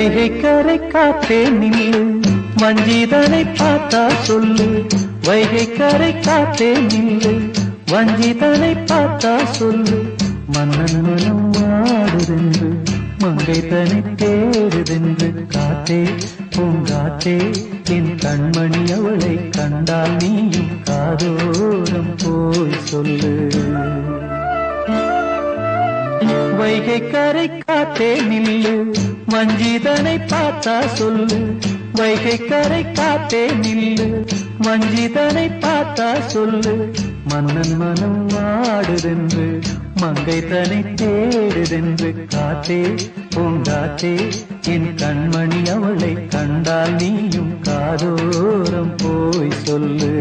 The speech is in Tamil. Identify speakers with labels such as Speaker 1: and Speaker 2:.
Speaker 1: வைகை கரை காத்தே நில்லு வஞ்சிதனை பார்த்தா சொல்லு வைகை கரை காத்தே நில்லு வஞ்சிதனை பார்த்தா சொல்லு மன்னன் மனம் வாடுதென்று மங்கை தனி தேடுதென்று காத்தே பூங்காத்தே என் கண்மணி அவளை கண்டால் நீயும் காதோரம் போய் சொல்லு வைகை கரை காத்தே நில்லு வஞ்சிதனை பார்த்தா சொல்லு வைகை கரை காத்தே நில்லு வஞ்சிதனை பார்த்தா சொல்லு மன்னன் மனம் வாடுதென்று மங்கை தனை தேடுதென்று காத்தே பூங்காத்தே என் கண்மணி அவளை கண்டால் நீயும் காதோரம் போய் சொல்லு